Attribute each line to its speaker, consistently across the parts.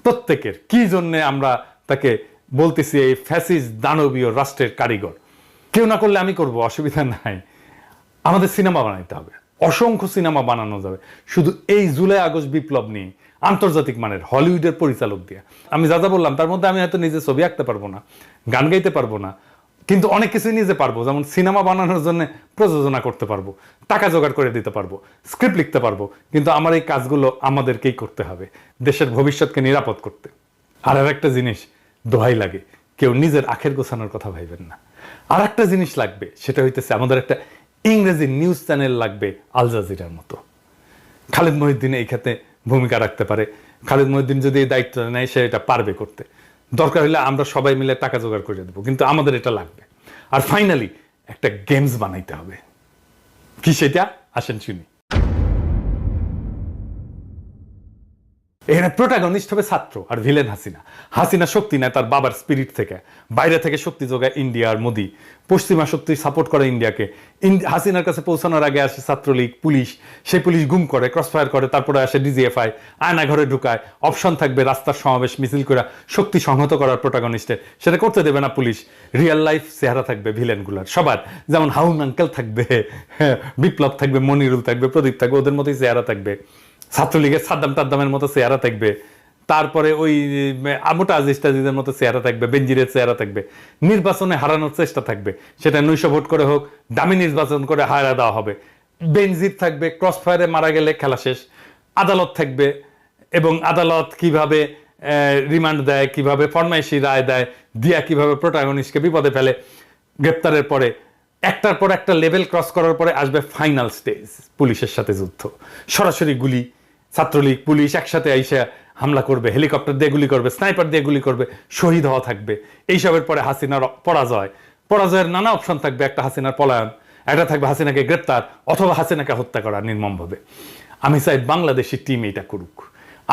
Speaker 1: প্রত্যেকের কি জন্য আমরা তাকে বলতেছি এই ফ্যাসিস্ট দানবীয় রাষ্ট্রের কারিগর। কেউ না করলে আমি করব, অসুবিধা নাই। আমাদের সিনেমা বানাইতে হবে, অসংখ্য সিনেমা বানানো যাবে শুধু এই জুলাই আগস্ট বিপ্লব নিয়ে, আন্তর্জাতিক মানের হলিউডের পরিচালক দিয়ে। আমি যা যা বললাম তার মধ্যে আমি হয়তো নিজে ছবি আঁকতে পারবো না, গান গাইতে পারবো না, কিন্তু অনেক কিছুই নিজে পারবো। যেমন সিনেমা বানানোর জন্য প্রযোজনা করতে পারবো, টাকা জোগাড় করে দিতে পারবো, স্ক্রিপ্ট লিখতে পারবো, কিন্তু আমার এই কাজগুলো আমাদেরকেই করতে হবে দেশের ভবিষ্যৎকে নিরাপদ করতে। আর একটা জিনিস দোহাই লাগে, কেউ নিজের আখের গোছানোর কথা ভাইবেন না। আর একটা জিনিস লাগবে, সেটা হইতেছে আমাদের একটা ইংরেজি নিউজ চ্যানেল লাগবে আল জাজিরার মতো। খালিদ মহিউদ্দিন এই ক্ষেত্রে ভূমিকা রাখতে পারে। খালিদ মহিউদ্দিন যদি এই দায়িত্ব নেয় সে এটা পারবে করতে। দরকার হলে আমরা সবাই মিলে টাকা জোগাড় করে দেবো, কিন্তু আমাদের এটা লাগবে। আর ফাইনালি একটা গেমস বানাইতে হবে। কি সেটা? আসেন শুনি। এখানে প্রোটাগনিস্ট হবে ছাত্র আর ভিলেন হাসিনা। হাসিনা শক্তি নেয় তার বাবার স্পিরিট থেকে, বাইরে থেকে শক্তি যোগায় ইন্ডিয়া আর মোদি। পশ্চিমা শক্তি সাপোর্ট করে ইন্ডিয়াকে। হাসিনার কাছে পৌঁছানোর আগে আসে ছাত্রলীগ, পুলিশ, সেই পুলিশ গুম করে, ক্রসফায়ার করে, তারপরে আসে ডিজিএফআই, আয়না ঘরে ঢুকায়। অপশন থাকবে রাস্তার সমাবেশ মিছিল করে শক্তি সংহত করার প্রোটাগনিস্টের, সেটা করতে দেবে না পুলিশ। রিয়েল লাইফ চেহারা থাকবে ভিলেনগুলার সবার, যেমন হাউন আঙ্কেল থাকবে, বিপ্লব থাকবে, মনিরুল থাকবে, প্রদীপ থাকবে, ওদের মতোই চেহারা থাকবে। ছাত্রলীগের সাদ্দাম টাদ্দামের মতো চেহারা থাকবে, তারপরে ওই আমোটা আজিজ টাজিজের মতো চেহারা থাকবে, বেনজিরের চেহারা থাকবে। নির্বাচনে হারানোর চেষ্টা থাকবে, সেটা 900 ভোট করে হোক, দামি নির্বাচন করে হারা দেওয়া হবে। বেনজির থাকবে, ক্রসফায়ারে মারা গেলে খেলা শেষ। আদালত থাকবে, এবং আদালত কিভাবে রিমান্ড দেয়, কিভাবে ফরমাইশি রায় দেয়, দিয়া কিভাবে প্রোটাগনিস্টকে বিপদে ফেলে। গ্রেপ্তারের পরে একটার পর একটা লেভেল ক্রস করার পরে আসবে ফাইনাল স্টেজ, পুলিশের সাথে যুদ্ধ। সরাসরি গুলি, ছাত্রলীগ পুলিশ একসাথে আইসা হামলা করবে, হেলিকপ্টার দিয়ে গুলি করবে, স্নাইপার দিয়ে গুলি করবে, শহীদ হওয়া থাকবে। এইসবের পরে হাসিনার পরাজয়ের নানা অপশন থাকবে। একটা হাসিনার পলায়ন, একটা থাকবে হাসিনাকে গ্রেপ্তার, অথবা হাসিনাকে হত্যা করা নির্মমভাবে। আমি চাই বাংলাদেশি টিম এটা করুক।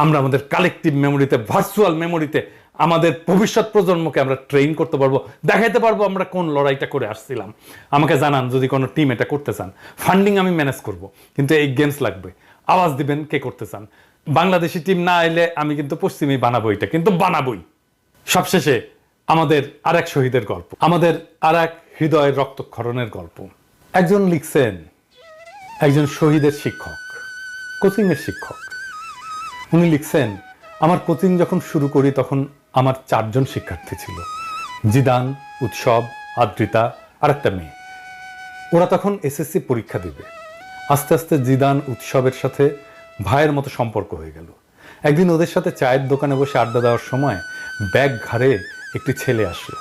Speaker 1: আমরা আমাদের কালেকটিভ মেমোরিতে, ভার্চুয়াল মেমোরিতে আমাদের ভবিষ্যৎ প্রজন্মকে আমরা ট্রেন করতে পারবো, দেখাইতে পারবো আমরা কোন লড়াইটা করে আসছিলাম। আমাকে জানান যদি কোনো টিম এটা করতে চান। ফান্ডিং আমি ম্যানেজ করব, কিন্তু এই গেমস লাগবে। আওয়াজ দিবেন কে করতে চান। বাংলাদেশি টিম না এলে আমি কিন্তু পশ্চিমী বানাবো, এটা কিন্তু বানাবই। সবশেষে আমাদের আরেক শহীদের গল্প, আমাদের আরেক হৃদয়ের রক্তক্ষরণের গল্প। একজন লিখছেন, একজন শহীদের শিক্ষক, কোচিংয়ের শিক্ষক। উনি লিখছেন, আমার কোচিং যখন শুরু করি তখন আমার 4 জন শিক্ষার্থী ছিল, জিদান, উৎসব, আদ্রিতা আর একটা মেয়ে। ওরা তখন এসএসসি পরীক্ষা দিবে। আস্তে আস্তে জিদান উৎসবের সাথে ভাইয়ের মতো সম্পর্ক হয়ে গেল। একদিন ওদের সাথে চায়ের দোকানে বসে আড্ডা দেওয়ার সময় ব্যাগ ঘাড়ে একটি ছেলে আসলো।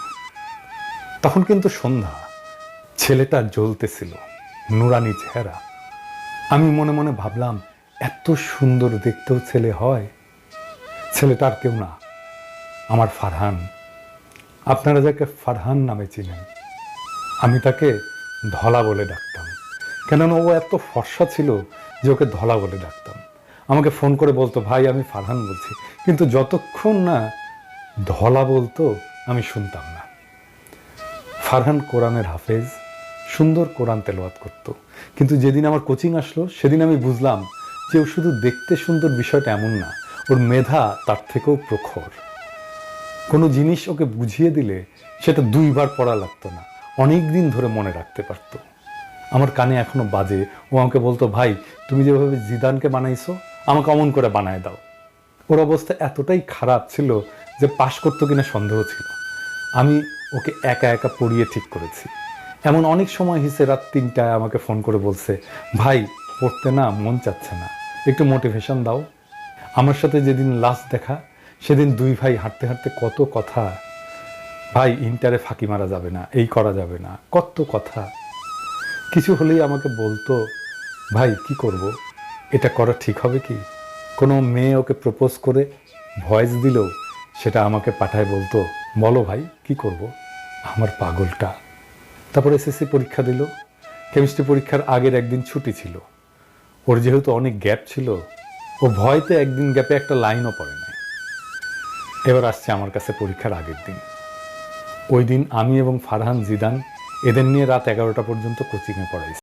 Speaker 1: তখন কিন্তু সন্ধ্যা, ছেলেটা জ্বলতেছিল, নুরানি চেহারা। আমি মনে মনে ভাবলাম, এত সুন্দর দেখতেও ছেলে হয়। ছেলেটা আর কেউ না, আমার ফারহান। আপনারা যাকে ফারহান নামে চিনেন, আমি তাকে ধলা বলে ডাকতাম। কেননা ও এত ফর্সা ছিল যে ওকে ধলা বলে ডাকতাম। আমাকে ফোন করে বলতো, ভাই আমি ফারহান বলছি, কিন্তু যতক্ষণ না ধলা বলতো আমি শুনতাম না। ফারহান কোরআনের হাফেজ, সুন্দর কোরআন তেলাওয়াত করত। কিন্তু যেদিন আমার কোচিং আসলো সেদিন আমি বুঝলাম যে ও শুধু দেখতে সুন্দর বিষয়টা এমন না, ওর মেধা তার থেকেও প্রখর। কোনো জিনিস ওকে বুঝিয়ে দিলে সেটা 2 বার পড়া লাগতো না, অনেক দিন ধরে মনে রাখতে পারত। আমার কানে এখনো বাজে, ও আমাকে বলতো, ভাই তুমি যেভাবে জিদানকে বানাইছো আমাকে অমন করে বানায় দাও। ওর অবস্থা এতটাই খারাপ ছিল যে পাশ করতো কিনা সন্দেহ ছিল। আমি ওকে একা একা পড়িয়ে ঠিক করেছি। এমন অনেক সময় হিসে রাত 3টায় আমাকে ফোন করে বলছে, ভাই পড়তে না মন চাচ্ছে না, একটু মোটিভেশন দাও। আমার সাথে যেদিন লাস্ট দেখা সেদিন 2 ভাই হাঁটতে হাঁটতে কত কথা, ভাই ইন্টারে ফাঁকি মারা যাবে না, এই করা যাবে না, কত কথা। কিছু হলেই আমাকে বলতো, ভাই কি করব, এটা করা ঠিক হবে কি? কোনো মেয়ে ওকে প্রপোজ করে ভয়েস দিল, সেটা আমাকে পাঠায় বলতো, বলো ভাই কি করব। আমার পাগলটা। তারপর এসএসসি পরীক্ষা দিল। কেমিস্ট্রি পরীক্ষার আগের একদিন ছুটি ছিল। ওর যেহেতু অনেক গ্যাপ ছিল, ও ভয়তে একদিন গ্যাপে একটা লাইনও পড়ে নাই। এবার আসছে আমার কাছে পরীক্ষার আগের দিন। ওই দিন আমি এবং ফারহান, জিদান এদের নিয়ে রাত 11টা পর্যন্ত কোচিংয়ে পড়াইছি।